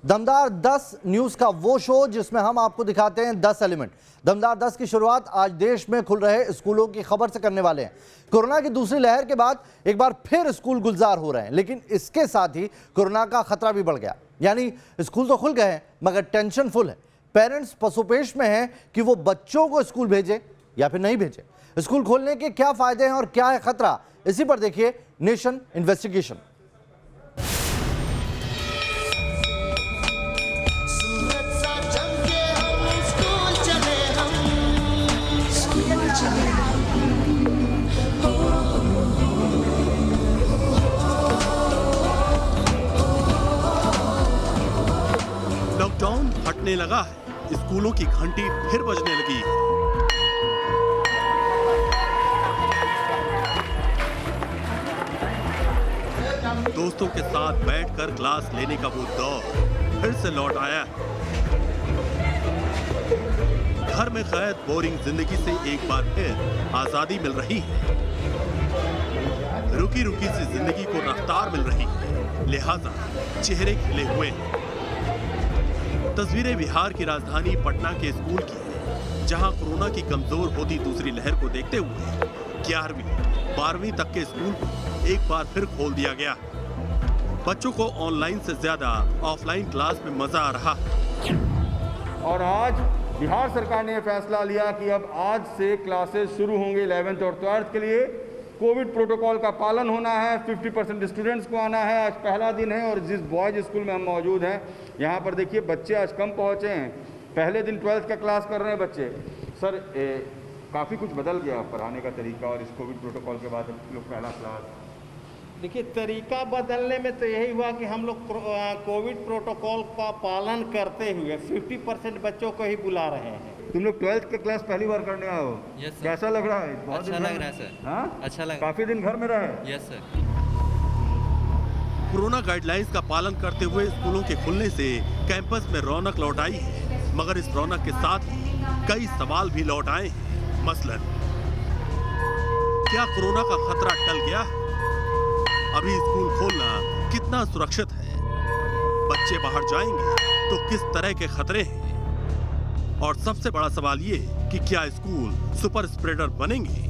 दमदार 10 न्यूज का वो शो जिसमें हम आपको दिखाते हैं 10 एलिमेंट। दमदार 10 की शुरुआत आज देश में खुल रहे स्कूलों की खबर से करने वाले हैं। कोरोना की दूसरी लहर के बाद एक बार फिर स्कूल गुलजार हो रहे हैं, लेकिन इसके साथ ही कोरोना का खतरा भी बढ़ गया। यानी स्कूल तो खुल गए हैं मगर टेंशन फुल है। पेरेंट्स पसोपेश में हैं कि वो बच्चों को स्कूल भेजे या फिर नहीं भेजे। स्कूल खोलने के क्या फायदे हैं और क्या है खतरा, इसी पर देखिए नेशन इन्वेस्टिगेशन। लॉकडाउन हटने लगा है, स्कूलों की घंटी फिर बजने लगी है। दोस्तों के साथ बैठकर क्लास लेने का वो दौर फिर से लौट आया है। घर में कैद बोरिंग जिंदगी से एक बार फिर आजादी मिल रही है। रुकी रुकी सी जिंदगी को रफ्तार मिल रही है, लिहाजा चेहरे खिले हुए हैं। तस्वीरें बिहार की राजधानी पटना के स्कूल की है, जहां कोरोना की कमजोर होती दूसरी लहर को देखते हुए 11वीं 12वीं तक के स्कूल को एक बार फिर खोल दिया गया। बच्चों को ऑनलाइन से ज्यादा ऑफलाइन क्लास में मजा आ रहा है। और आज बिहार सरकार ने फैसला लिया कि अब आज से क्लासेस शुरू होंगे 11th और 12th के लिए। कोविड प्रोटोकॉल का पालन होना है, 50% स्टूडेंट्स को आना है। आज पहला दिन है और जिस बॉयज स्कूल में हम मौजूद हैं यहाँ पर देखिए बच्चे आज कम पहुँचे हैं। पहले दिन 12th का क्लास कर रहे हैं बच्चे। सर काफ़ी कुछ बदल गया पढ़ाने का तरीका और इस कोविड प्रोटोकॉल के बाद लोग पहला क्लास। देखिए तरीका बदलने में तो यही हुआ कि हम लोग कोविड प्रोटोकॉल का पालन करते हुए 50% बच्चों को ही बुला रहे हैं। तुम लोग 12th का क्लास पहली बार करने आए हो? Yes sir. कैसा लग रहा है? बहुत अच्छा लग रहा है सर। हाँ? अच्छा लग। काफी दिन घर में रहे? Yes sir. कोरोना गाइडलाइंस का पालन करते हुए स्कूलों के खुलने से कैंपस में रौनक लौट आई है, मगर इस रौनक के साथ ही कई सवाल भी लौट आए हैं। मसलन, क्या कोरोना का खतरा टल गया? अभी स्कूल खोलना कितना सुरक्षित है? बच्चे बाहर जाएंगे तो किस तरह के खतरे हैं? और सबसे बड़ा सवाल ये कि क्या स्कूल सुपर स्प्रेडर बनेंगे?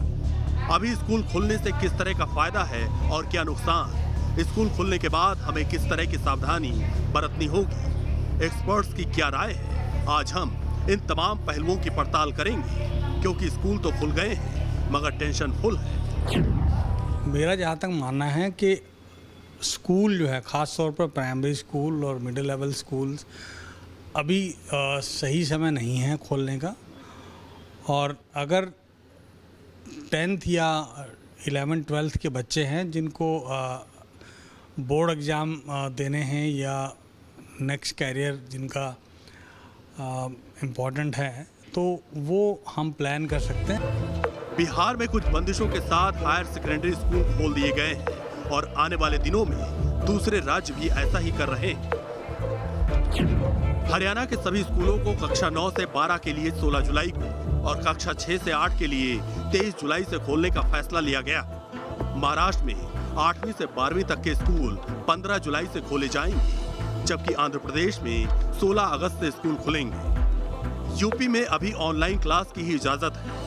अभी स्कूल खुलने से किस तरह का फायदा है और क्या नुकसान? स्कूल खुलने के बाद हमें किस तरह की सावधानी बरतनी होगी? एक्सपर्ट्स की क्या राय है? आज हम इन तमाम पहलुओं की पड़ताल करेंगे, क्योंकि स्कूल तो खुल गए हैं मगर टेंशन फुल है। मेरा जहाँ तक मानना है कि स्कूल जो है, ख़ास तौर पर प्राइमरी स्कूल और मिडिल लेवल स्कूल्स अभी सही समय नहीं है खोलने का। और अगर 10th या 11th 12th के बच्चे हैं जिनको बोर्ड एग्ज़ाम देने हैं या नेक्स्ट कैरियर जिनका इम्पोर्टेंट है, तो वो हम प्लान कर सकते हैं। बिहार में कुछ बंदिशों के साथ हायर सेकेंडरी स्कूल खोल दिए गए हैं और आने वाले दिनों में दूसरे राज्य भी ऐसा ही कर रहे हैं। हरियाणा के सभी स्कूलों को कक्षा 9 से 12 के लिए 16 जुलाई को और कक्षा 6 से 8 के लिए 23 जुलाई से खोलने का फैसला लिया गया। महाराष्ट्र में 8वीं से 12वीं तक के स्कूल 15 जुलाई से खोले जाएंगे, जबकि आंध्र प्रदेश में 16 अगस्त से स्कूल खुलेंगे। यूपी में अभी ऑनलाइन क्लास की ही इजाजत है।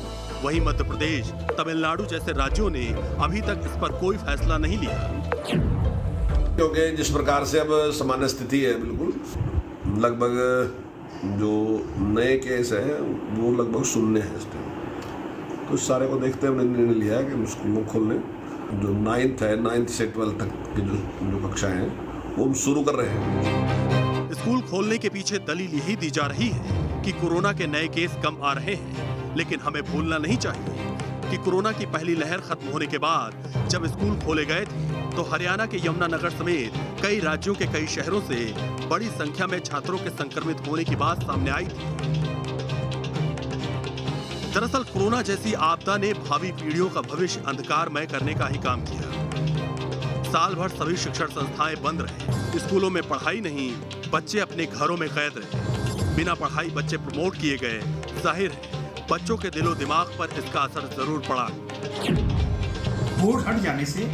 वहीं मध्य प्रदेश, तमिलनाडु जैसे राज्यों ने अभी तक इस पर कोई फैसला नहीं लिया। क्योंकि जिस प्रकार से अब सामान्य स्थिति है, बिल्कुल लगभग जो नए केस हैं वो लगभग शून्य है इस टाइम। तो इस सारे को देखते हुए निर्णय लिया है कि हम स्कूल को खोलने। जो 9th से 12th तक की जो कक्षाएं हैं वो हम शुरू कर रहे हैं। स्कूल खोलने के पीछे दलील यही दी जा रही है कि कोरोना के नए केस कम आ रहे हैं, लेकिन हमें भूलना नहीं चाहिए कि कोरोना की पहली लहर खत्म होने के बाद जब स्कूल खोले गए थे तो हरियाणा के यमुनानगर समेत कई राज्यों के कई शहरों से बड़ी संख्या में छात्रों के संक्रमित होने की बात सामने आई थी। दरअसल कोरोना जैसी आपदा ने भावी पीढ़ियों का भविष्य अंधकारमय करने का ही काम किया। साल भर सभी शिक्षण संस्थाएं बंद रहे, स्कूलों में पढ़ाई नहीं, बच्चे अपने घरों में कैद रहे। बिना पढ़ाई बच्चे प्रमोट किए गए। जाहिर है बच्चों के दिलो दिमाग पर इसका असर जरूर पड़ा। बोर्ड हट जाने से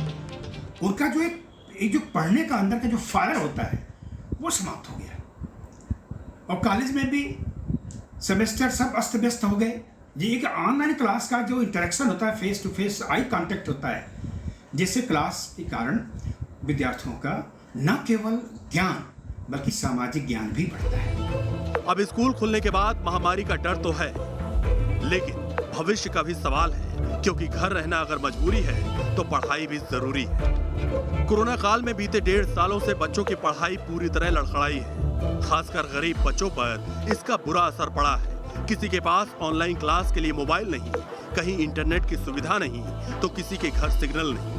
उनका जो एक जो पढ़ने का अंदर का जो फायर होता है वो समाप्त हो गया। और कॉलेज में भी सेमेस्टर सब अस्त व्यस्त हो गए। ये एक ऑनलाइन क्लास का जो इंटरेक्शन होता है, face to face eye contact होता है, जिससे क्लास के कारण विद्यार्थियों का न केवल ज्ञान बल्कि सामाजिक ज्ञान भी बढ़ता है। अब स्कूल खुलने के बाद महामारी का डर तो है, लेकिन भविष्य का भी सवाल है, क्योंकि घर रहना अगर मजबूरी है तो पढ़ाई भी जरूरी है। कोरोना काल में बीते 1.5 सालों से बच्चों की पढ़ाई पूरी तरह लड़खड़ाई है। खासकर गरीब बच्चों पर इसका बुरा असर पड़ा है। किसी के पास ऑनलाइन क्लास के लिए मोबाइल नहीं, कहीं इंटरनेट की सुविधा नहीं, तो किसी के घर सिग्नल नहीं।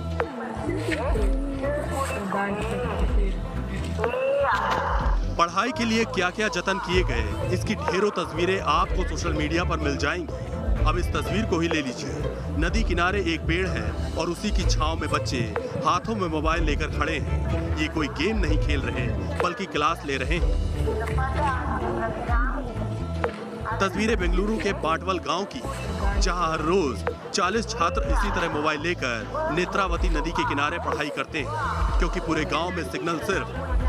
पढ़ाई के लिए क्या क्या जतन किए गए, इसकी ढेरों तस्वीरें आपको सोशल मीडिया पर मिल जाएंगी। अब इस तस्वीर को ही ले लीजिए। नदी किनारे एक पेड़ है और उसी की छांव में बच्चे हाथों में मोबाइल लेकर खड़े हैं। ये कोई गेम नहीं खेल रहे, बल्कि क्लास ले रहे हैं। तस्वीरें बेंगलुरु के बाटवल गांव की, जहां हर रोज 40 छात्र इसी तरह मोबाइल लेकर नेत्रावती नदी के किनारे पढ़ाई करते हैं, क्योंकि पूरे गांव में सिग्नल सिर्फ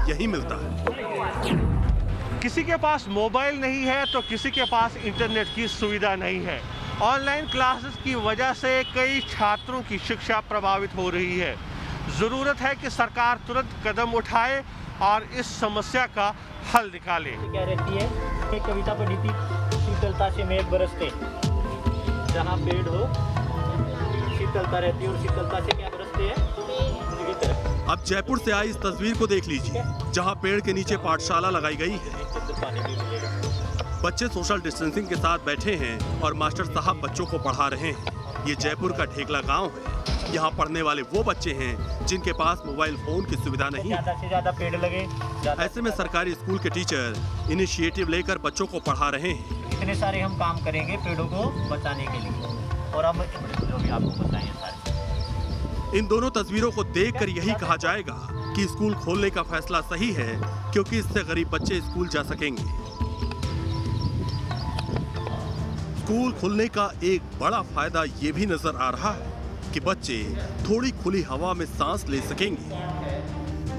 यही मिलता है। किसी के पास मोबाइल नहीं है तो किसी के पास इंटरनेट की सुविधा नहीं है। ऑनलाइन क्लासेस की वजह से कई छात्रों की शिक्षा प्रभावित हो रही है। ज़रूरत है कि सरकार तुरंत कदम उठाए और इस समस्या का हल निकाले। क्या रहती है, एक कविता पढ़ी थी, शीतलता से मेघ बरसते, जहाँ पेड़ हो शीतलता रहती है, और शीतलता से क्या बरसते हैं, उन्हीं की तरह। अब जयपुर से आई इस तस्वीर को देख लीजिए, जहां पेड़ के नीचे पाठशाला लगाई गई है। बच्चे सोशल डिस्टेंसिंग के साथ बैठे हैं और मास्टर साहब बच्चों को पढ़ा रहे हैं। ये जयपुर का ढेकला गांव है। यहाँ पढ़ने वाले वो बच्चे हैं जिनके पास मोबाइल फोन की सुविधा नहीं। ज्यादा से ज्यादा पेड़ लगे। ऐसे में सरकारी स्कूल के टीचर इनिशिएटिव लेकर बच्चों को पढ़ा रहे हैं। इतने सारे हम काम करेंगे पेड़ों को बचाने के लिए, और हम जो भी आपको बताएंगे सारे। इन दोनों तस्वीरों को देखकर यही कहा जाएगा कि स्कूल खोलने का फैसला सही है, क्योंकि इससे गरीब बच्चे स्कूल जा सकेंगे। स्कूल खुलने का एक बड़ा फायदा ये भी नजर आ रहा है कि बच्चे थोड़ी खुली हवा में सांस ले सकेंगे।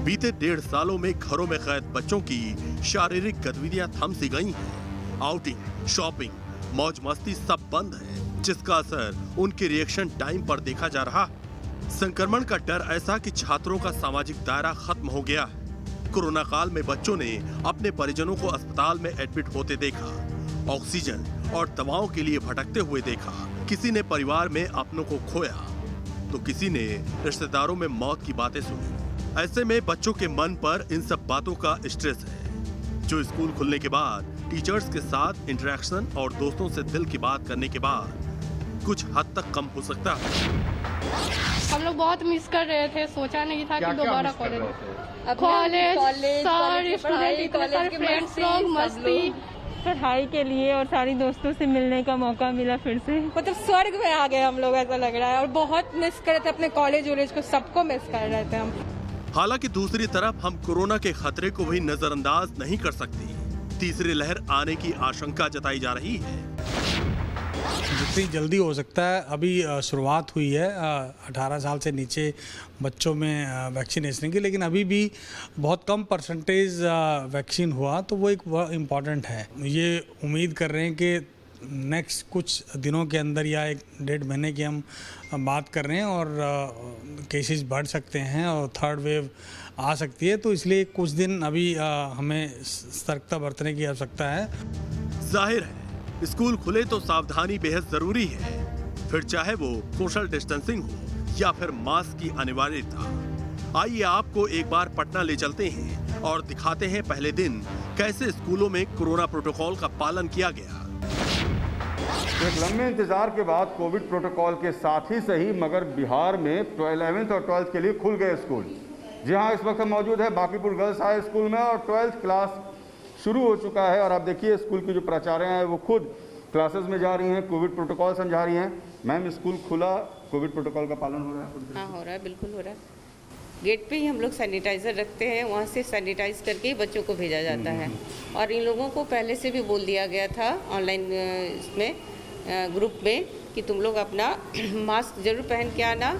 बीते 1.5 सालों में घरों में कैद बच्चों की शारीरिक गतिविधियां थम सी गई हैं। आउटिंग, शॉपिंग, मौज मस्ती सब बंद है, जिसका असर उनके रिएक्शन टाइम पर देखा जा रहा है। संक्रमण का डर ऐसा कि छात्रों का सामाजिक दायरा खत्म हो गया है। कोरोना काल में बच्चों ने अपने परिजनों को अस्पताल में एडमिट होते देखा, ऑक्सीजन और दवाओं के लिए भटकते हुए देखा। किसी ने परिवार में अपनों को खोया, तो किसी ने रिश्तेदारों में मौत की बातें सुनी। ऐसे में बच्चों के मन पर इन सब बातों का स्ट्रेस है, जो स्कूल खुलने के बाद टीचर्स के साथ इंटरेक्शन और दोस्तों से दिल की बात करने के बाद कुछ हद तक कम हो सकता है। हम लोग बहुत मिस कर रहे थे, सोचा नहीं था कि दोबारा कॉलेज सारे स्टूडेंट, इतने सारे फ्रेंड्स लोग, मस्ती, पढ़ाई के लिए और सारी दोस्तों से मिलने का मौका मिला फिर से। मतलब स्वर्ग में आ गए हम लोग, ऐसा लग रहा है। और बहुत मिस कर रहे थे अपने कॉलेज वॉलेज को, सबको मिस कर रहे थे हम। हालांकि दूसरी तरफ हम कोरोना के खतरे को भी नजरअंदाज नहीं कर सकते। तीसरी लहर आने की आशंका जताई जा रही है। जितनी जल्दी हो सकता है, अभी शुरुआत हुई है 18 साल से नीचे बच्चों में वैक्सीनेशन की, लेकिन अभी भी बहुत कम परसेंटेज वैक्सीन हुआ, तो वो एक इम्पॉर्टेंट है। ये उम्मीद कर रहे हैं कि नेक्स्ट कुछ दिनों के अंदर या 1-1.5 महीने की हम बात कर रहे हैं, और केसेस बढ़ सकते हैं और थर्ड वेव आ सकती है, तो इसलिए कुछ दिन अभी हमें सतर्कता बरतने की आवश्यकता है। जाहिर है स्कूल खुले तो सावधानी बेहद जरूरी है, फिर चाहे वो सोशल डिस्टेंसिंग हो या फिर मास्क की अनिवार्यता। आइए आपको एक बार पटना ले चलते हैं और दिखाते हैं पहले दिन कैसे स्कूलों में कोरोना प्रोटोकॉल का पालन किया गया। एक लंबे इंतजार के बाद कोविड प्रोटोकॉल के साथ ही सही, मगर बिहार में 11th और 12th के लिए खुल गए स्कूल। जी हाँ, इस वक्त हम मौजूद है बांकीपुर गर्ल्स हाई स्कूल में, और 12th क्लास शुरू हो चुका है। और आप देखिए स्कूल की जो प्राचार्य हैं वो खुद क्लासेस में जा रही हैं, कोविड प्रोटोकॉल समझा रही हैं। मैम, स्कूल खुला, कोविड प्रोटोकॉल का पालन हो रहा है? हाँ, हो रहा है, बिल्कुल हो रहा है। गेट पे ही हम लोग सैनिटाइज़र रखते हैं, वहाँ से सैनिटाइज करके ही बच्चों को भेजा जाता है। और इन लोगों को पहले से भी बोल दिया गया था ऑनलाइन इसमें ग्रुप में कि तुम लोग अपना मास्क जरूर पहन के आना।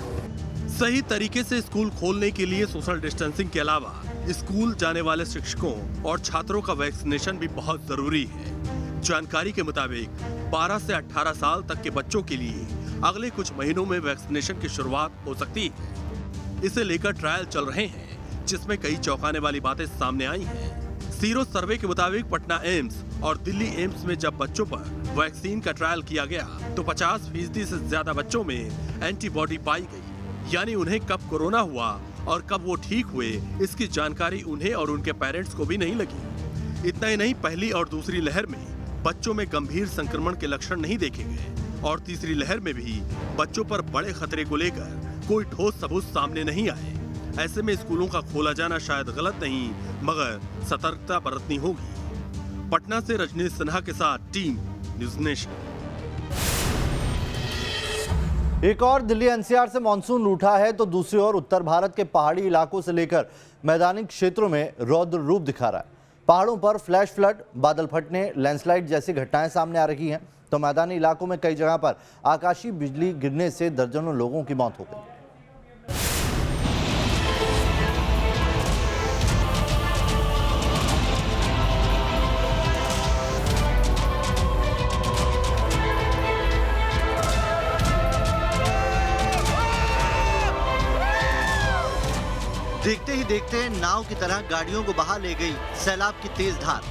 सही तरीके से स्कूल खोलने के लिए सोशल डिस्टेंसिंग के अलावा स्कूल जाने वाले शिक्षकों और छात्रों का वैक्सीनेशन भी बहुत जरूरी है। जानकारी के मुताबिक 12 से 18 साल तक के बच्चों के लिए अगले कुछ महीनों में वैक्सीनेशन की शुरुआत हो सकती है। इसे लेकर ट्रायल चल रहे हैं, जिसमें कई चौंकाने वाली बातें सामने आई हैं। सीरो सर्वे के मुताबिक पटना एम्स और दिल्ली एम्स में जब बच्चों पर वैक्सीन का ट्रायल किया गया तो 50% से ज्यादा बच्चों में एंटीबॉडी पाई गई, यानी उन्हें कब कोरोना हुआ और कब वो ठीक हुए इसकी जानकारी उन्हें और उनके पेरेंट्स को भी नहीं लगी। इतना ही नहीं, पहली और दूसरी लहर में बच्चों में गंभीर संक्रमण के लक्षण नहीं देखे गए और तीसरी लहर में भी बच्चों पर बड़े खतरे को लेकर कोई ठोस सबूत सामने नहीं आए। ऐसे में स्कूलों का खोला जाना शायद गलत नहीं, मगर सतर्कता बरतनी होगी। पटना से रजनीश सिन्हा के साथ टीम न्यूज़ नेशन। एक और दिल्ली एनसीआर से मानसून रूठा है तो दूसरी ओर उत्तर भारत के पहाड़ी इलाकों से लेकर मैदानी क्षेत्रों में रौद्र रूप दिखा रहा है। पहाड़ों पर फ्लैश फ्लड, बादल फटने, लैंडस्लाइड जैसी घटनाएं सामने आ रही हैं तो मैदानी इलाकों में कई जगह पर आकाशीय बिजली गिरने से दर्जनों लोगों की मौत हो गई। देखते ही देखते नाव की तरह गाड़ियों को बहा ले गई सैलाब की तेज धार।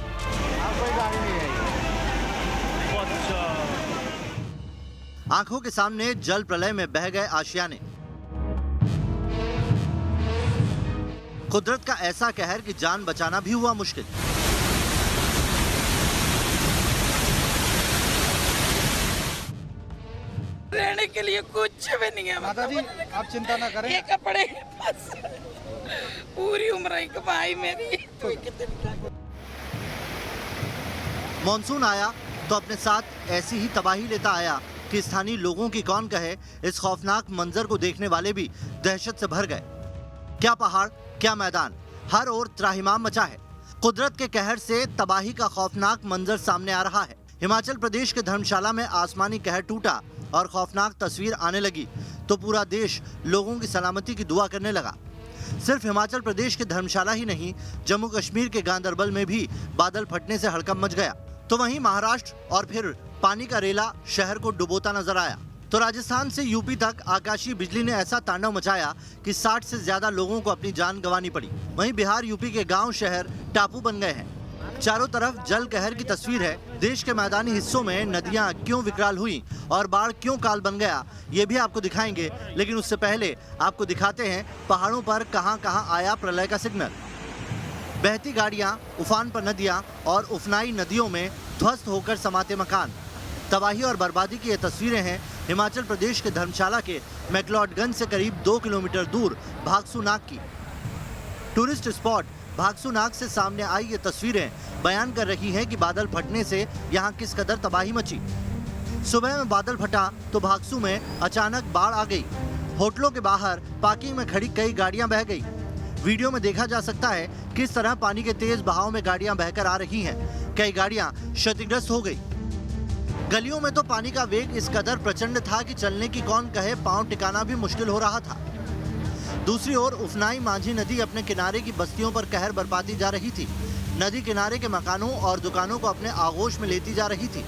आंखों के सामने जल प्रलय में बह गए आशियाने। कुदरत का ऐसा कहर कि जान बचाना भी हुआ मुश्किल। रहने के लिए कुछ भी नहीं है। माता जी आप चिंता ना करें, ये कपड़े बस पूरी उम्र ही कमाई मेरी तो कितनी। मॉनसून आया तो अपने साथ ऐसी ही तबाही लेता आया कि स्थानीय लोगों की कौन कहे। इस खौफनाक मंजर को देखने वाले भी दहशत से भर गए। क्या पहाड़, क्या मैदान, हर ओर त्राहिमाम मचा है। कुदरत के कहर से तबाही का खौफनाक मंजर सामने आ रहा है। हिमाचल प्रदेश के धर्मशाला में आसमानी कहर टूटा और खौफनाक तस्वीर आने लगी तो पूरा देश लोगों की सलामती की दुआ करने लगा। सिर्फ हिमाचल प्रदेश के धर्मशाला ही नहीं, जम्मू कश्मीर के गांदरबल में भी बादल फटने से हड़कंप मच गया। तो वहीं महाराष्ट्र और फिर पानी का रेला शहर को डुबोता नजर आया। तो राजस्थान से यूपी तक आकाशीय बिजली ने ऐसा तांडव मचाया कि 60 से ज्यादा लोगों को अपनी जान गंवानी पड़ी। वहीं बिहार यूपी के गांव शहर टापू बन गए हैं। चारों तरफ जल कहर की तस्वीर है। देश के मैदानी हिस्सों में नदियां क्यों विकराल हुई और बाढ़ क्यों काल बन गया, ये भी आपको दिखाएंगे। लेकिन उससे पहले आपको दिखाते हैं पहाड़ों पर कहां कहां आया प्रलय का सिग्नल। बहती गाड़ियां, उफान पर नदियां और उफनाई नदियों में ध्वस्त होकर समाते मकान। तबाही और बर्बादी की ये तस्वीरें हैं हिमाचल प्रदेश के धर्मशाला के मैक्लोडगंज से करीब 2 किलोमीटर दूर भागसू नाग की। टूरिस्ट स्पॉट भागसू नाग से सामने आई ये तस्वीरें बयान कर रही हैं कि बादल फटने से यहाँ किस कदर तबाही मची। सुबह में बादल फटा तो भागसू में अचानक बाढ़ आ गई। होटलों के बाहर पार्किंग में खड़ी कई गाड़ियां बह गई। वीडियो में देखा जा सकता है किस तरह पानी के तेज बहाव में गाड़ियां बहकर आ रही हैं। कई गाड़ियां क्षतिग्रस्त हो गई। गलियों में तो पानी का वेग इस कदर प्रचंड था कि चलने की कौन कहे, पांव टिकाना भी मुश्किल हो रहा था। दूसरी ओर उफनाई मांझी नदी अपने किनारे की बस्तियों पर कहर बरपाती जा रही थी। नदी किनारे के मकानों और दुकानों को अपने आगोश में लेती जा रही थी।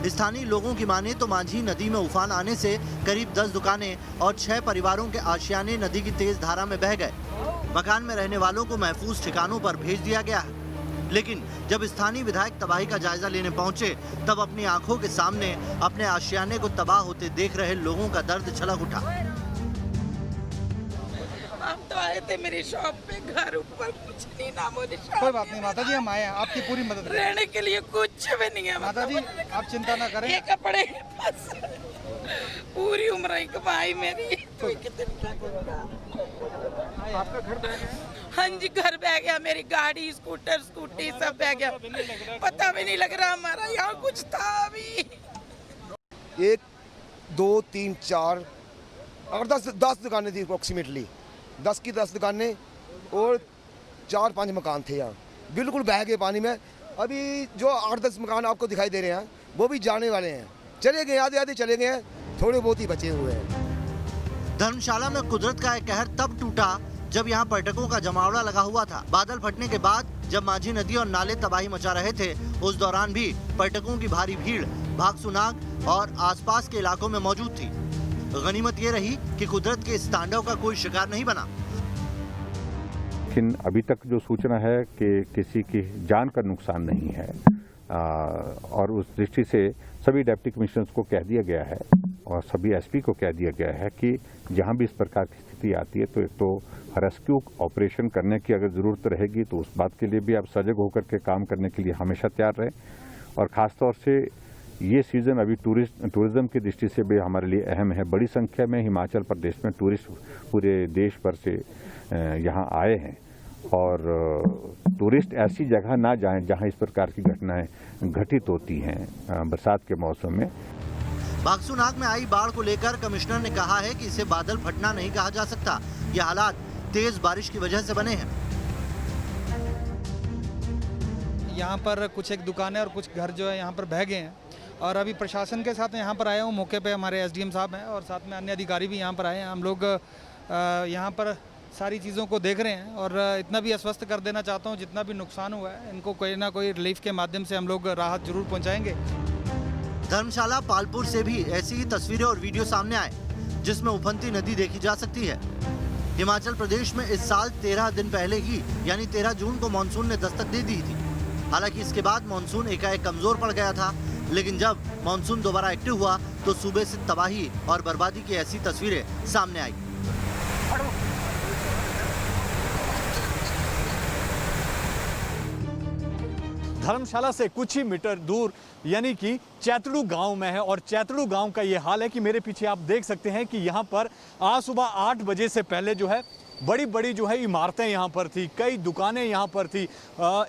स्थानीय लोगों की माने तो मांझी नदी में उफान आने से करीब 10 दुकानें और 6 परिवारों के आशियाने नदी की तेज धारा में बह गए। मकान में रहने वालों को महफूज ठिकानों पर भेज दिया गया है। लेकिन जब स्थानीय विधायक तबाही का जायजा लेने पहुंचे तब अपनी आंखों के सामने अपने आशियाने को तबाह होते देख रहे लोगों का दर्द छलक उठा। हम तो आए थे मेरी शॉप पे, घर ऊपर कुछ नहीं, नामो निशान। कोई बात नहीं माता जी, हम आए हैं आपकी पूरी मदद। रहने के लिए कुछ भी नहीं है माता जी, आप चिंता ना करें। ये कपड़े बस पूरी उम्र ही कमाई मेरी तो कितनी। आपका घर बह गया? हाँ जी, घर बह गया, मेरी गाड़ी, स्कूटर, स्कूटी सब बह गया। पता भी नहीं लग रहा हमारा यहाँ कुछ था अभी। 1 2 3 4 और 10 दुकानें थी अप्रोक्सीमेटली। 10 की 10 दुकानें और 4-5 मकान थे यहाँ, बिल्कुल बह गए पानी में। अभी जो 8-10 मकान आपको दिखाई दे रहे हैं वो भी जाने वाले हैं, चले गए, आधे चले गए हैं, थोड़े बहुत ही बचे हुए हैं। धर्मशाला में कुदरत का एक कहर तब टूटा जब यहाँ पर्यटकों का जमावड़ा लगा हुआ था। बादल फटने के बाद जब माझी नदी और नाले तबाही मचा रहे थे, उस दौरान भी पर्यटकों की भारी भीड़ भागसुनाग और आसपास के इलाकों में मौजूद थी। गनीमत ये रही कि कुदरत के इस तांडव का कोई शिकार नहीं बना। लेकिन अभी तक जो सूचना है कि किसी की जान का नुकसान नहीं है, और उस दृष्टि से सभी डिप्टी कमिश्नर्स को कह दिया गया है और सभी एसपी को कह दिया गया है कि जहां भी इस प्रकार की स्थिति आती है तो एक तो रेस्क्यू ऑपरेशन करने की अगर ज़रूरत रहेगी तो उस बात के लिए भी आप सजग होकर के काम करने के लिए हमेशा तैयार रहें। और ख़ासतौर से ये सीज़न अभी टूरिज़्म की दृष्टि से भी हमारे लिए अहम है। बड़ी संख्या में हिमाचल प्रदेश में टूरिस्ट पूरे देश भर से यहाँ आए हैं और टूरिस्ट ऐसी जगह ना जाएं जहां इस प्रकार की घटनाएं घटित होती हैं बरसात के मौसम में। भागसुनाग में आई बाढ़ को लेकर कमिश्नर ने कहा है कि इसे बादल फटना नहीं कहा जा सकता। ये हालात तेज बारिश की वजह से बने हैं। यहाँ पर कुछ एक दुकानें और कुछ घर जो है यहाँ पर बह गए हैं और अभी प्रशासन के साथ यहाँ पर आया हूँ। मौके पे हमारे एसडीएम साहब हैं और साथ में अन्य अधिकारी भी यहाँ पर आए हैं। हम लोग यहाँ पर सारी चीज़ों को देख रहे हैं और इतना भी आश्वस्त कर देना चाहता हूँ, जितना भी नुकसान हुआ है इनको कोई ना कोई रिलीफ के माध्यम से हम लोग राहत जरूर पहुँचाएंगे। धर्मशाला पालपुर से भी ऐसी ही तस्वीरें और वीडियो सामने आए जिसमें उफनती नदी देखी जा सकती है। हिमाचल प्रदेश में इस साल 13 दिन पहले ही यानी 13 जून को मानसून ने दस्तक दे दी थी। हालांकि इसके बाद मानसून एकाएक कमजोर पड़ गया था, लेकिन जब मानसून दोबारा एक्टिव हुआ तो सूबे से तबाही और बर्बादी की ऐसी तस्वीरें सामने आई। धर्मशाला से कुछ ही मीटर दूर यानी कि चैतड़ू गांव में है और चैतड़ू गांव का ये हाल है कि मेरे पीछे आप देख सकते हैं कि यहाँ पर आज सुबह 8 बजे से पहले जो है बड़ी बड़ी जो है इमारतें यहाँ पर थी, कई दुकानें यहाँ पर थी,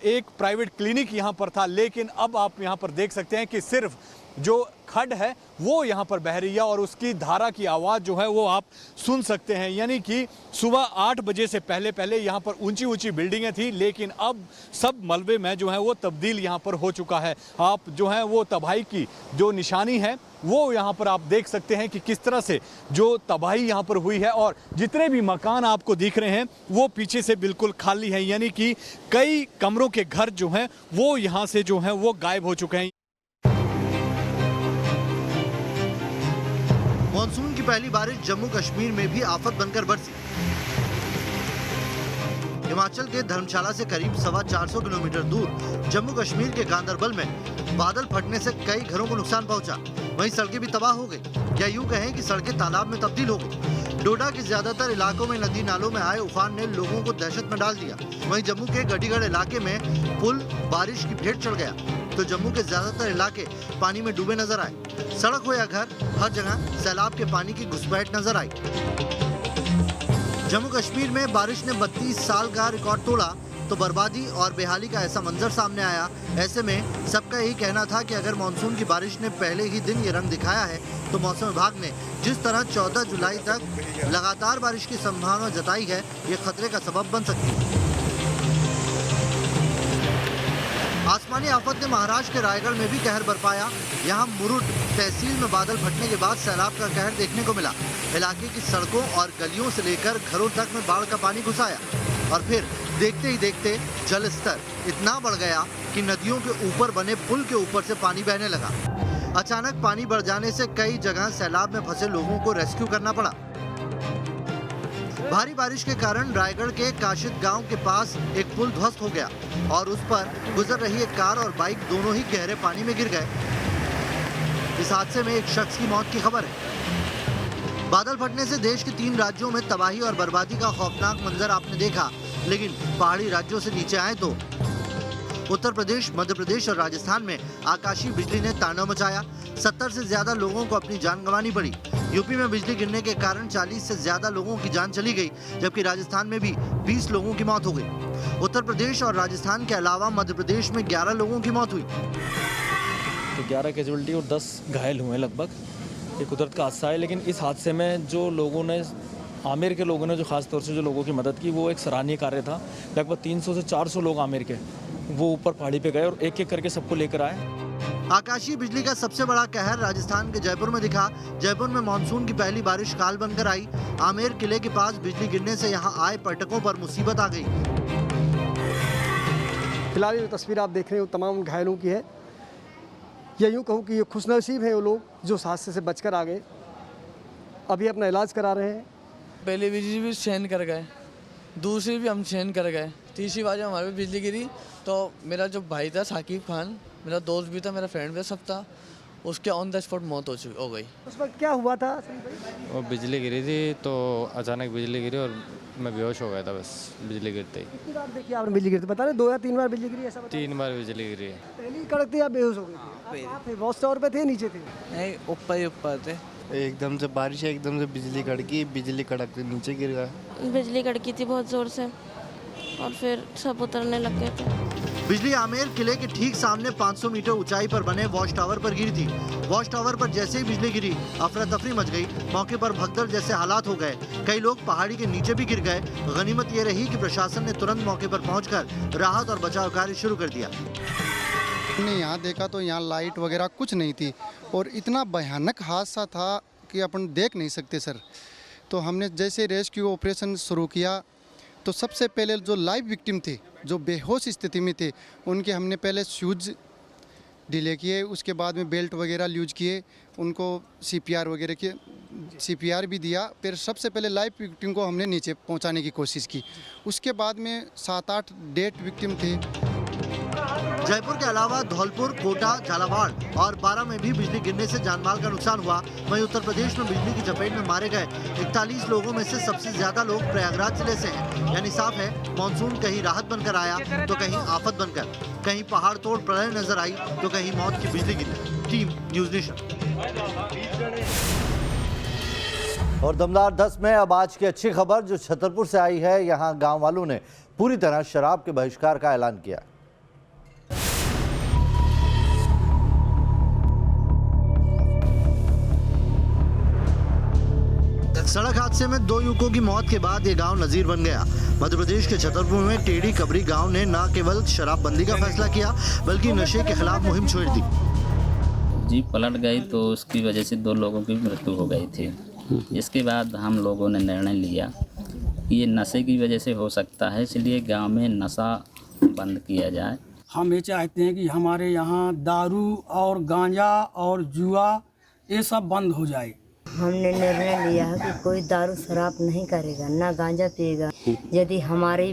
एक प्राइवेट क्लिनिक यहाँ पर था। लेकिन अब आप यहाँ पर देख सकते हैं कि सिर्फ जो खड्ड है वो यहाँ पर बह रही है और उसकी धारा की आवाज़ जो है वो आप सुन सकते हैं। यानी कि सुबह 8 बजे से पहले पहले यहाँ पर ऊंची ऊंची बिल्डिंगें थी, लेकिन अब सब मलबे में जो है वो तब्दील यहाँ पर हो चुका है। आप जो है वो तबाही की जो निशानी है वो यहाँ पर आप देख सकते हैं कि किस तरह से जो तबाही यहाँ पर हुई है और जितने भी मकान आपको दिख रहे हैं वो पीछे से बिल्कुल खाली हैं। यानी कि कई कमरों के घर जो हैं वो यहाँ से जो हैं वो गायब हो चुके हैं। मानसून की पहली बारिश जम्मू कश्मीर में भी आफत बनकर बरसी। हिमाचल के धर्मशाला से करीब 450 किलोमीटर दूर जम्मू कश्मीर के गांदरबल में बादल फटने से कई घरों को नुकसान पहुंचा। वहीं सड़कें भी तबाह हो गई, या यूं कहें कि सड़कें तालाब में तब्दील हो गई। डोडा के ज्यादातर इलाकों में नदी नालों में आए उफान ने लोगों को दहशत में डाल दिया। वहीं जम्मू के गढ़ीगढ़ इलाके में पुल बारिश की भेंट चढ़ गया तो जम्मू के ज्यादातर इलाके पानी में डूबे नजर आए। सड़क हो या घर, हर जगह सैलाब के पानी की घुसपैठ नजर आई। जम्मू कश्मीर में बारिश ने 32 साल का रिकॉर्ड तोड़ा तो बर्बादी और बेहाली का ऐसा मंजर सामने आया। ऐसे में सबका यही कहना था कि अगर मानसून की बारिश ने पहले ही दिन ये रंग दिखाया है तो मौसम विभाग ने जिस तरह 14 जुलाई तक लगातार बारिश की संभावना जताई है, ये खतरे का सबब बन सकती है। आसमानी आफत ने महाराष्ट्र के रायगढ़ में भी कहर बरपाया। यहाँ मुरुड तहसील में बादल फटने के बाद सैलाब का कहर देखने को मिला। इलाके की सड़कों और गलियों से लेकर घरों तक में बाढ़ का पानी घुस आया और फिर देखते ही देखते जल स्तर इतना बढ़ गया कि नदियों के ऊपर बने पुल के ऊपर से पानी बहने लगा। अचानक पानी बढ़ जाने से कई जगह सैलाब में फंसे लोगों को रेस्क्यू करना पड़ा। भारी बारिश के कारण रायगढ़ के काशिद गांव के पास एक पुल ध्वस्त हो गया और उस पर गुजर रही एक कार और बाइक दोनों ही गहरे पानी में गिर गए। इस हादसे में एक शख्स की मौत की खबर है। बादल फटने से देश के 3 राज्यों में तबाही और बर्बादी का खौफनाक मंजर आपने देखा, लेकिन पहाड़ी राज्यों से नीचे आए तो उत्तर प्रदेश, मध्य प्रदेश और राजस्थान में आकाशीय बिजली ने तांडव मचाया। 70 से ज्यादा लोगों को अपनी जान गंवानी पड़ी। यूपी में बिजली गिरने के कारण 40 से ज्यादा लोगों की जान चली गई, जबकि राजस्थान में भी 20 लोगों की मौत हो गई। उत्तर प्रदेश और राजस्थान के अलावा मध्य प्रदेश में 11 लोगों की मौत हुई। तो 11 कैजुअल्टी और 10 घायल हुए लगभग। ये कुदरत का हादसा है, लेकिन इस हादसे में जो लोगों ने, आमेर के लोगों ने जो खास तौर से जो लोगों की मदद की, वो एक सराहनीय कार्य था। लगभग 300 से 400 लोग आमेर के वो ऊपर पहाड़ी पे गए और एक एक करके सबको लेकर आए। आकाशीय बिजली का सबसे बड़ा कहर राजस्थान के जयपुर में दिखा। जयपुर में मानसून की पहली बारिश काल बनकर आई। आमेर किले के पास बिजली गिरने से यहां आए पर्यटकों पर मुसीबत आ गई। फिलहाल ये तस्वीर आप देख रहे हो तमाम घायलों की है। या यूँ कहूँ कि ये खुशनसीब है वो लोग जो इस हादसे से बचकर आ गए, अभी अपना इलाज करा रहे हैं। पहले बिजली भी सहन कर गए, दूसरी भी हम सहन कर गए, तीसरी बार जब हमारे पे बिजली गिरी तो मेरा जो भाई था साकिब खान, मेरा दोस्त भी था, मेरा फ्रेंड भी सब था, उसके ऑन द स्पॉट मौत हो गई। उस वक्त क्या हुआ था? वो बिजली गिरी थी तो अचानक बिजली गिरी और मैं बेहोश हो गया था बस बिजली गिरते ही। कितनी बार देखिए आपने बिजली गिरती? बता रहे 2 या 3 बार बिजली गिरी ऐसा? 3 बार बिजली गिरी है। पहली कड़कती आप बेहोश हो गए? आप वॉच टावर पे थे, नीचे थे? नहीं, ऊपर थे। एकदम से बारिश है, एकदम से बिजली कड़की, बिजली कड़क के नीचे गिर गया। बिजली कड़की थी बहुत जोर से और फिर सब उतरने लग गए थे। बिजली आमेर किले के ठीक सामने 500 मीटर ऊंचाई पर बने वॉच टावर पर गिरी थी। वॉच टावर पर जैसे ही बिजली गिरी अफरा तफरी मच गई। मौके पर भगदड़ जैसे हालात हो गए। कई लोग पहाड़ी के नीचे भी गिर गए। गनीमत ये रही कि प्रशासन ने तुरंत मौके पर पहुंचकर राहत और बचाव कार्य शुरू कर दिया। हमने यहाँ देखा तो यहाँ लाइट वगैरह कुछ नहीं थी और इतना भयानक हादसा था कि अपन देख नहीं सकते सर। तो हमने जैसे रेस्क्यू ऑपरेशन शुरू किया तो सबसे पहले जो लाइव विक्टिम थे, जो बेहोश स्थिति में थे, उनके हमने पहले शूज डिले किए, उसके बाद में बेल्ट वगैरह यूज किए, उनको CPR वगैरह किए, CPR भी दिया। फिर सबसे पहले लाइव विक्टिम को हमने नीचे पहुंचाने की कोशिश की। उसके बाद में 7-8 डेड विक्टिम थे। जयपुर के अलावा धौलपुर, कोटा, झालावाड़ और बारा में भी बिजली गिरने से जानमाल का नुकसान हुआ। वहीं उत्तर प्रदेश में बिजली की चपेट में मारे गए 41 लोगों में से सबसे ज्यादा लोग प्रयागराज जिले से हैं। यानी साफ है, मानसून कहीं राहत बनकर आया तो कहीं आफत बनकर, कहीं पहाड़ तोड़ प्रलय नजर आई तो कहीं मौत की बिजली गिरी। Team news nation. और दमदार 10 में अब आज की अच्छी खबर जो छतरपुर से आई है। यहाँ गाँव वालों ने पूरी तरह शराब के बहिष्कार का ऐलान किया। सड़क हादसे में 2 युवकों की मौत के बाद ये गांव नजीर बन गया। मध्य प्रदेश के छतरपुर में टेढ़ी कबरी गांव ने न केवल शराबबंदी का फैसला किया बल्कि नशे के खिलाफ मुहिम छेड़ दी। जीप पलट गई तो उसकी वजह से 2 लोगों की मृत्यु हो गई थी। इसके बाद हम लोगों ने निर्णय लिया कि ये नशे की वजह से हो सकता है, इसलिए गाँव में नशा बंद किया जाए। हम ये चाहते हैं कि हमारे यहाँ दारू और गांजा और जुआ ये सब बंद हो जाए। हमने निर्णय लिया है कि कोई दारू शराब नहीं करेगा, ना गांजा पिएगा। यदि हमारे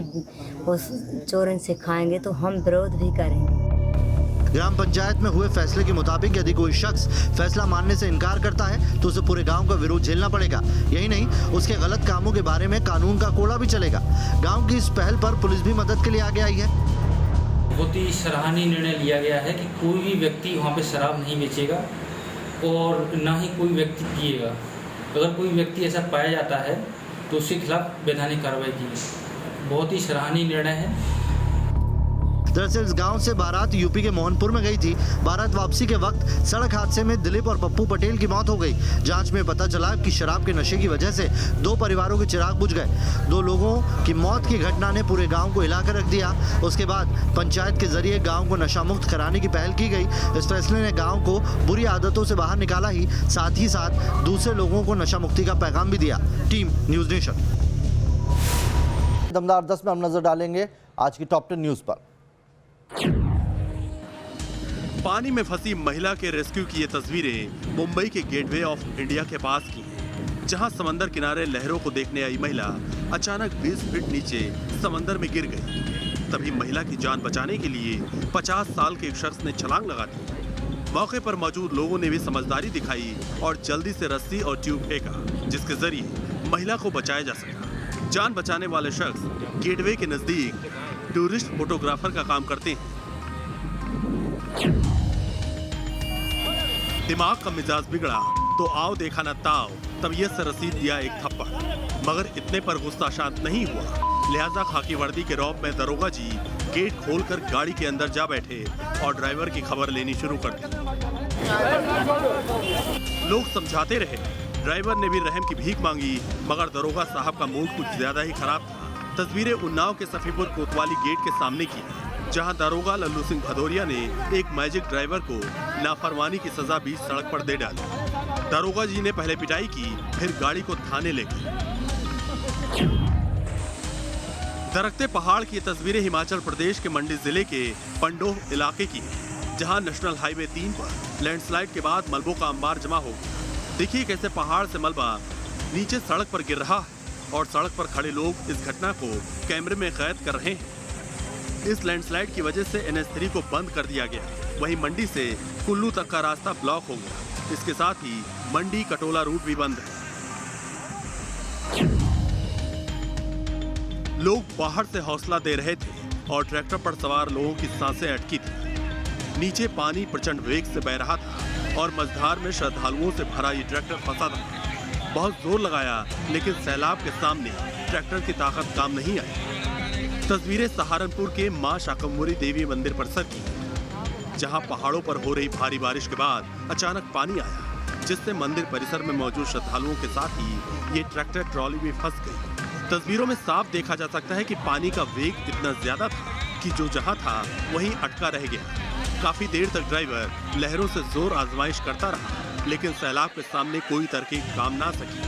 उस चोरन से खाएंगे तो हम विरोध भी करेंगे। ग्राम पंचायत में हुए फैसले के मुताबिक यदि कोई शख्स फैसला मानने से इनकार करता है तो उसे पूरे गांव का विरोध झेलना पड़ेगा। यही नहीं, उसके गलत कामों के बारे में कानून का कोड़ा भी चलेगा। गाँव की इस पहल पर पुलिस भी मदद के लिए आगे आई है। बहुत ही सराहनीय निर्णय लिया गया है कि कोई भी व्यक्ति वहाँ पे शराब नहीं बेचेगा और ना ही कोई व्यक्ति पिएगा। अगर कोई व्यक्ति ऐसा पाया जाता है तो उसके खिलाफ वैधानिक कार्रवाई की। बहुत ही सराहनीय निर्णय है। दरअसल इस गांव से बारात यूपी के मोहनपुर में गई थी। बारात वापसी के वक्त सड़क हादसे में दिलीप और पप्पू पटेल की मौत हो गई। जांच में पता चला कि शराब के नशे की वजह से 2 परिवारों के चिराग बुझ गए। 2 लोगों की मौत की घटना ने पूरे गांव को हिलाकर रख दिया। उसके बाद पंचायत के जरिए गांव को नशा मुक्त कराने की पहल की गई। इस फैसले ने गाँव को बुरी आदतों से बाहर निकाला ही साथ दूसरे लोगों को नशा मुक्ति का पैगाम भी दिया। Team news nation. दमदार 10 में हम नजर डालेंगे आज की टॉप 10 न्यूज पर। पानी में फंसी महिला के रेस्क्यू की ये तस्वीरें मुंबई के गेटवे ऑफ इंडिया के पास की हैं, जहां समंदर किनारे लहरों को देखने आई महिला अचानक 20 फीट नीचे समंदर में गिर गई। तभी महिला की जान बचाने के लिए 50 साल के एक शख्स ने छलांग लगा दी। मौके पर मौजूद लोगों ने भी समझदारी दिखाई और जल्दी से रस्सी और ट्यूब फेंका, जिसके जरिए महिला को बचाया जा सका। जान बचाने वाले शख्स गेटवे के नजदीक टूरिस्ट फोटोग्राफर का काम करते हैं। दिमाग का मिजाज बिगड़ा तो आओ देखा न ताव, तबीयत से रसीद दिया एक थप्पड़। मगर इतने पर गुस्सा शांत नहीं हुआ, लिहाजा खाकी वर्दी के रौब में दरोगा जी गेट खोलकर गाड़ी के अंदर जा बैठे और ड्राइवर की खबर लेनी शुरू कर दी। लोग समझाते रहे, ड्राइवर ने भी रहम की भीख मांगी, मगर दरोगा साहब का मूड कुछ ज्यादा ही खराब था। तस्वीरें उन्नाव के सफीपुर कोतवाली गेट के सामने की। जहां दारोगा लल्लू सिंह भदौरिया ने एक मैजिक ड्राइवर को नाफरमानी की सजा बीच सड़क पर दे डाली। दारोगा जी ने पहले पिटाई की, फिर गाड़ी को थाने ले गए। दरकते पहाड़ की तस्वीरें हिमाचल प्रदेश के मंडी जिले के पंडोह इलाके की है, जहां नेशनल हाईवे 3 पर लैंडस्लाइड के बाद मलबों का अंबार जमा हो गया। देखिए कैसे पहाड़ से मलबा नीचे सड़क पर गिर रहा है और सड़क पर खड़े लोग इस घटना को कैमरे में कैद कर रहे हैं। इस लैंडस्लाइड की वजह से NH3 को बंद कर दिया गया। वहीं मंडी से कुल्लू तक का रास्ता ब्लॉक हो गया। इसके साथ ही मंडी कटोला रूट भी बंद है। लोग बाहर से हौसला दे रहे थे और ट्रैक्टर पर सवार लोगों की सांसें अटकी थी। नीचे पानी प्रचंड वेग से बह रहा था और मझधार में श्रद्धालुओं से भरा ये ट्रैक्टर फंसा था। बहुत जोर लगाया, लेकिन सैलाब के सामने ट्रैक्टर की ताकत काम नहीं आई। तस्वीरें सहारनपुर के मां शाकंभरी देवी मंदिर परिसर की, जहां पहाड़ों पर हो रही भारी बारिश के बाद अचानक पानी आया, जिससे मंदिर परिसर में मौजूद श्रद्धालुओं के साथ ही ये ट्रैक्टर ट्रॉली भी फंस गई। तस्वीरों में साफ देखा जा सकता है कि पानी का वेग इतना ज्यादा था कि जो जहां था वहीं अटका रह गया। काफी देर तक ड्राइवर लहरों से जोर आजमाइश करता रहा, लेकिन सैलाब के सामने कोई तरकीब काम ना सकी।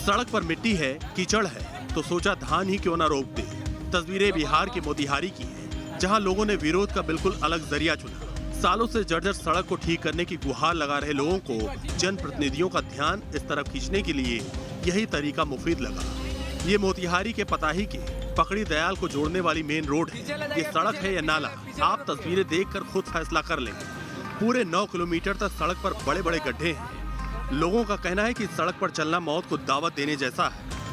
सड़क पर मिट्टी है, कीचड़ है, तो सोचा धान ही क्यों ना रोक दे। तस्वीरें बिहार के मोतिहारी की हैं, जहां लोगों ने विरोध का बिल्कुल अलग जरिया चुना। सालों से जर्जर सड़क को ठीक करने की गुहार लगा रहे लोगों को जनप्रतिनिधियों का ध्यान इस तरफ खींचने के लिए यही तरीका मुफीद लगा। ये मोतिहारी के पताही के पकड़ी दयाल को जोड़ने वाली मेन रोड है। ये सड़क है या नाला, आप तस्वीरें देखकर खुद फैसला कर लें। पूरे 9 किलोमीटर तक सड़क पर बड़े बड़े गड्ढे हैं। लोगों का कहना है कि इस सड़क पर चलना मौत को दावत देने जैसा है।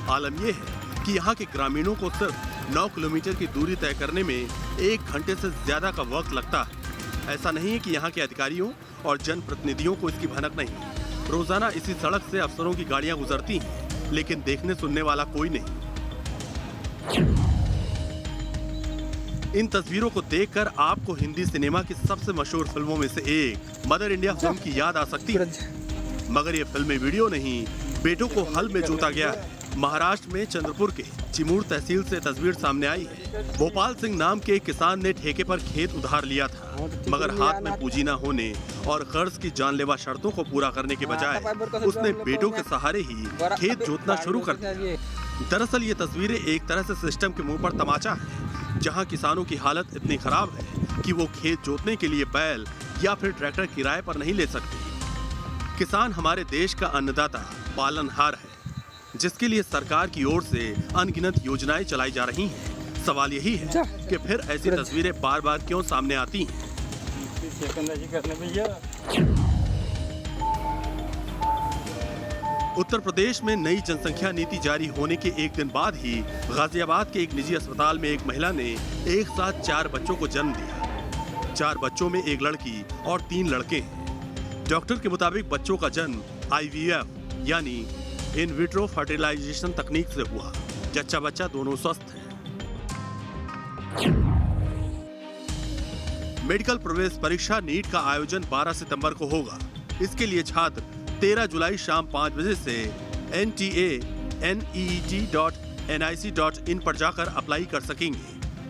आलम यह है कि यहाँ के ग्रामीणों को सिर्फ 9 किलोमीटर की दूरी तय करने में 1 घंटे से ज्यादा का वक्त लगता है। ऐसा नहीं है कि यहाँ के अधिकारियों और जनप्रतिनिधियों को इसकी भनक नहीं। रोजाना इसी सड़क से अफसरों की गाड़ियां गुजरती हैं, लेकिन देखने सुनने वाला कोई नहीं। इन तस्वीरों को देखकर आपको हिंदी सिनेमा की सबसे मशहूर फिल्मों में से एक मदर इंडिया फिल्म की याद आ सकती है, मगर ये फिल्मी वीडियो नहीं, बेटों को हल में जोता गया है। महाराष्ट्र में चंद्रपुर के चिमूर तहसील से तस्वीर सामने आई है। भोपाल सिंह नाम के एक किसान ने ठेके पर खेत उधार लिया था, मगर हाथ में पूंजी न होने और कर्ज की जानलेवा शर्तों को पूरा करने के बजाय उसने बेटों के सहारे ही खेत जोतना शुरू कर दिया। दरअसल ये तस्वीरें एक तरह से सिस्टम के मुंह पर तमाचा है, जहां किसानों की हालत इतनी खराब है कि वो खेत जोतने के लिए बैल या फिर ट्रैक्टर किराए पर नहीं ले सकते। किसान हमारे देश का अन्नदाता, पालनहार है, जिसके लिए सरकार की ओर से अनगिनत योजनाएं चलाई जा रही हैं। सवाल यही है कि फिर ऐसी तस्वीरें बार बार क्यों सामने आती हैं। उत्तर प्रदेश में नई जनसंख्या नीति जारी होने के एक दिन बाद ही गाजियाबाद के एक निजी अस्पताल में एक महिला ने एक साथ 4 बच्चों को जन्म दिया। 4 बच्चों में एक लड़की और 3 लड़के हैं। डॉक्टर के मुताबिक बच्चों का जन्म IVF यानी इन विट्रो फर्टिलाइजेशन तकनीक से हुआ। जच्चा बच्चा दोनों स्वस्थ हैं। मेडिकल प्रवेश परीक्षा नीट का आयोजन 12 सितंबर को होगा। इसके लिए छात्र 13 जुलाई शाम 5 बजे से nta.neet.nic.in पर जाकर अप्लाई कर सकेंगे।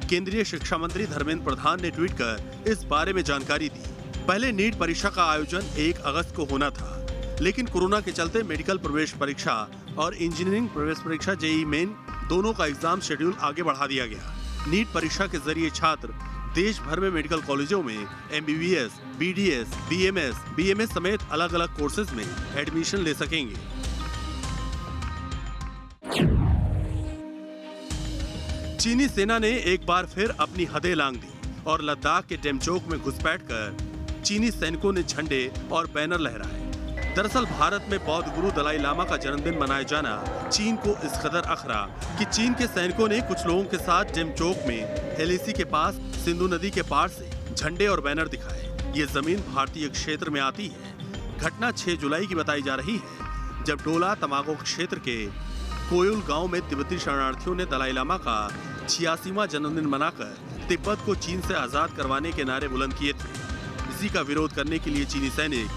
केंद्रीय शिक्षा मंत्री धर्मेंद्र प्रधान ने ट्वीट कर इस बारे में जानकारी दी। पहले नीट परीक्षा का आयोजन 1 अगस्त को होना था, लेकिन कोरोना के चलते मेडिकल प्रवेश परीक्षा और इंजीनियरिंग प्रवेश परीक्षा JEE मेन दोनों का एग्जाम शेड्यूल आगे बढ़ा दिया गया। नीट परीक्षा के जरिए छात्र देश भर में मेडिकल कॉलेजों में MBBS, BDS, BMS, BMS समेत अलग अलग कोर्सेज में एडमिशन ले सकेंगे। चीनी सेना ने एक बार फिर अपनी हदें लांघ दी और लद्दाख के डेमचोक में घुसपैठ कर चीनी सैनिकों ने झंडे और बैनर लहराए। दरअसल भारत में बौद्ध गुरु दलाई लामा का जन्मदिन मनाया जाना चीन को इस कदर अखरा कि चीन के सैनिकों ने कुछ लोगों के साथ डेमचोक में LAC के पास सिंधु नदी के पार से झंडे और बैनर दिखाए। ये जमीन भारतीय क्षेत्र में आती है। घटना 6 जुलाई की बताई जा रही है, जब डोला तमागो क्षेत्र के कोयुल गांव में तिब्बती शरणार्थियों ने दलाई लामा का 86वां जन्मदिन मनाकर तिब्बत को चीन से आजाद करवाने के नारे बुलंद किए थे। इसी का विरोध करने के लिए चीनी सैनिक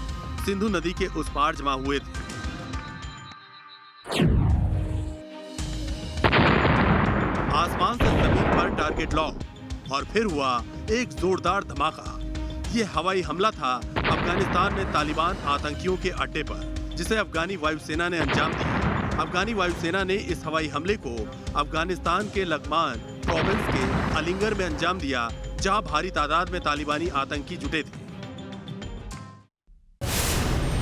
सिंधु नदी के उस पार जमा हुए थे। आसमान से ब्लॉक और फिर हुआ एक जोरदार धमाका। ये हवाई हमला था अफगानिस्तान में तालिबान आतंकियों के अड्डे पर, जिसे अफगानी वायुसेना ने अंजाम दिया। अफगानी वायुसेना ने इस हवाई हमले को अफगानिस्तान के लगमान प्रोविंस के अलिंगर में अंजाम दिया, जहां भारी तादाद में तालिबानी आतंकी जुटे थे।